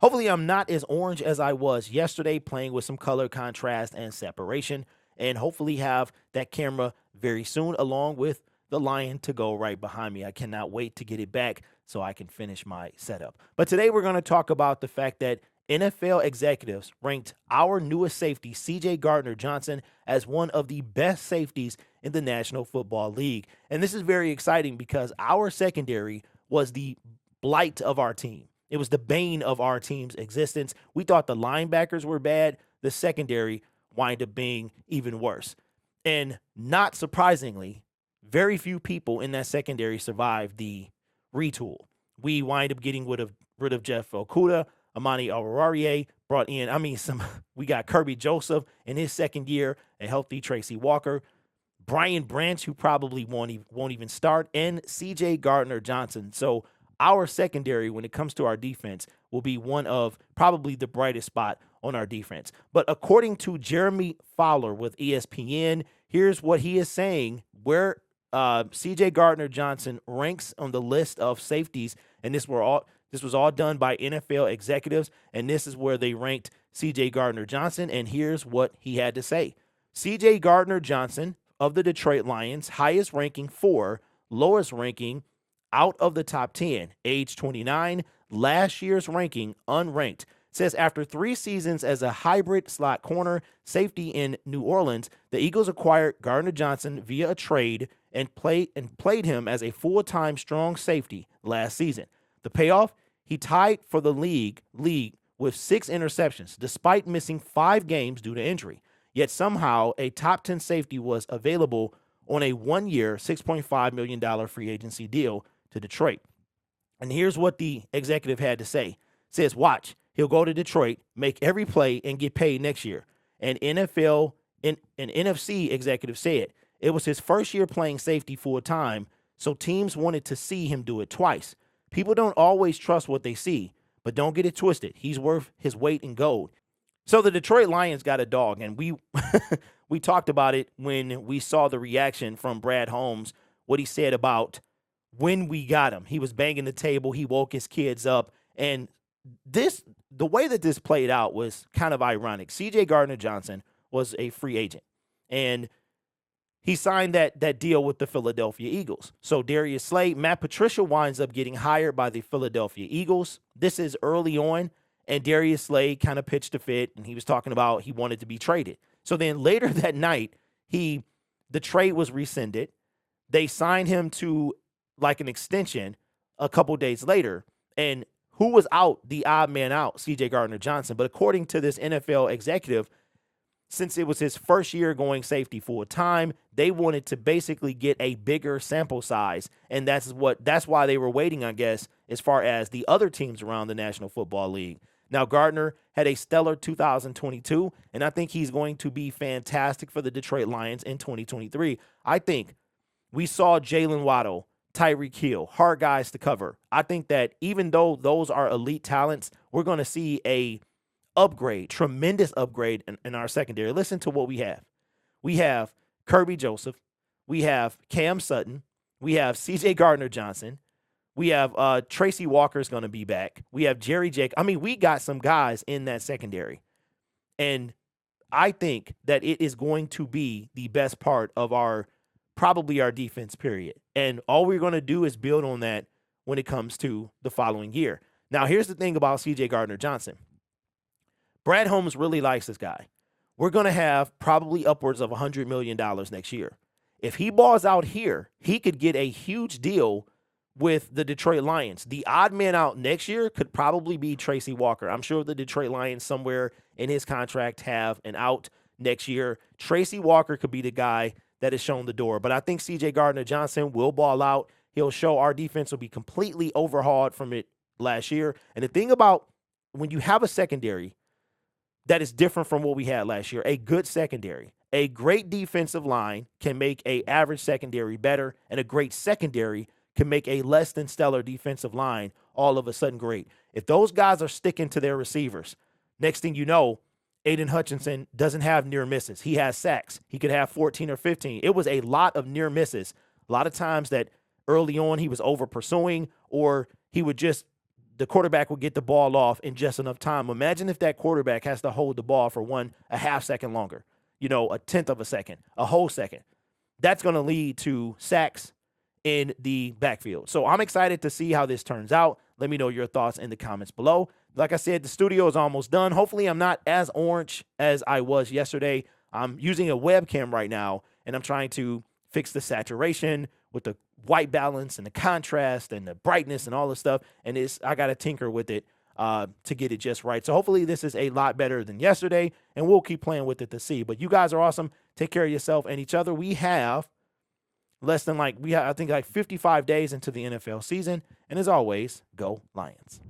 Hopefully, I'm not as orange as I was yesterday, playing with some color contrast and separation, and hopefully have that camera very soon, along with the lion to go right behind me. I cannot wait to get it back so I can finish my setup. But today we're going to talk about the fact that NFL executives ranked our newest safety, CJ Gardner-Johnson, as one of the best safeties in the National Football League. And this is very exciting because our secondary was the blight of our team. It was the bane of our team's existence. We thought the linebackers were bad. The secondary wind up being even worse. And not surprisingly, very few people in that secondary survived the retool. We wind up getting rid of Jeff Okudah, Amani Oruwariye, brought in, we got Kirby Joseph in his second year, a healthy Tracy Walker, Brian Branch, who probably won't even start, and CJ Gardner-Johnson. So our secondary, when it comes to our defense, will be one of probably the brightest spot on our defense. But according to Jeremy Fowler with ESPN, here's what he is saying, where CJ Gardner-Johnson ranks on the list of safeties, and this was all done by NFL executives, and this is where they ranked CJ Gardner-Johnson, and here's what he had to say. CJ Gardner-Johnson of the Detroit Lions, highest ranking 4, lowest ranking out of the top 10, age 29, last year's ranking unranked. Says after 3 seasons as a hybrid slot corner safety in New Orleans, the Eagles acquired Gardner-Johnson via a trade and played him as a full-time strong safety last season. The payoff, he tied for the league with 6 interceptions, despite missing 5 games due to injury. Yet somehow a top 10 safety was available on a 1-year, $6.5 million free agency deal to Detroit. And here's what the executive had to say. Says, watch, he'll go to Detroit, make every play, and get paid next year. And an NFC executive said it was his first year playing safety full-time, so teams wanted to see him do it twice. People don't always trust what they see, but don't get it twisted. He's worth his weight in gold. So the Detroit Lions got a dog, and we we talked about it when we saw the reaction from Brad Holmes, what he said about when we got him. He was banging the table. He woke his kids up. And the way that this played out was kind of ironic. CJ Gardner-Johnson was a free agent, and he signed that deal with the Philadelphia Eagles. So Darius Slay, Matt Patricia winds up getting hired by the Philadelphia Eagles. This is early on, and Darius Slay kind of pitched a fit, and he was talking about he wanted to be traded. So then later that night, the trade was rescinded. They signed him to like an extension a couple days later, and who was out? The odd man out, CJ Gardner-Johnson. But according to this NFL executive, since it was his first year going safety full time, they wanted to basically get a bigger sample size. And that's why they were waiting, I guess, as far as the other teams around the National Football League. Now, Gardner had a stellar 2022, and I think he's going to be fantastic for the Detroit Lions in 2023. I think we saw Jalen Waddle, Tyreek Hill, hard guys to cover. I think that even though those are elite talents, we're going to see a tremendous upgrade in our secondary. Listen to what we have. We have Kirby Joseph. We have Cam Sutton. We have CJ Gardner-Johnson. We have Tracy Walker's going to be back. We have Jerry Jake. We got some guys in that secondary. And I think that it is going to be the best part of probably our defense, period. And all we're going to do is build on that when it comes to the following year. Now, here's the thing about CJ Gardner-Johnson. Brad Holmes really likes this guy. We're going to have probably upwards of $100 million next year. If he balls out here, he could get a huge deal with the Detroit Lions. The odd man out next year could probably be Tracy Walker. I'm sure the Detroit Lions somewhere in his contract have an out next year. Tracy Walker could be the guy that is shown the door. But I think CJ Gardner-Johnson will ball out. He'll show our defense will be completely overhauled from it last year. And the thing about when you have a secondary that is different from what we had last year, a good secondary, a great defensive line can make an average secondary better, and a great secondary can make a less than stellar defensive line all of a sudden great. If those guys are sticking to their receivers, next thing you know, Aiden Hutchinson doesn't have near misses. He has sacks. He could have 14 or 15. It was a lot of near misses. A lot of times that early on he was over pursuing, or he would just the quarterback will get the ball off in just enough time. Imagine if that quarterback has to hold the ball for a half second longer, a tenth of a second, a whole second. That's going to lead to sacks in the backfield. So I'm excited to see how this turns out. Let me know your thoughts in the comments below. Like I said, the studio is almost done. Hopefully I'm not as orange as I was yesterday. I'm using a webcam right now, and I'm trying to fix the saturation with the white balance and the contrast and the brightness and all this stuff. And I got to tinker with it to get it just right. So hopefully this is a lot better than yesterday, and we'll keep playing with it to see. But you guys are awesome. Take care of yourself and each other. We have I think 55 days into the NFL season. And as always, go Lions.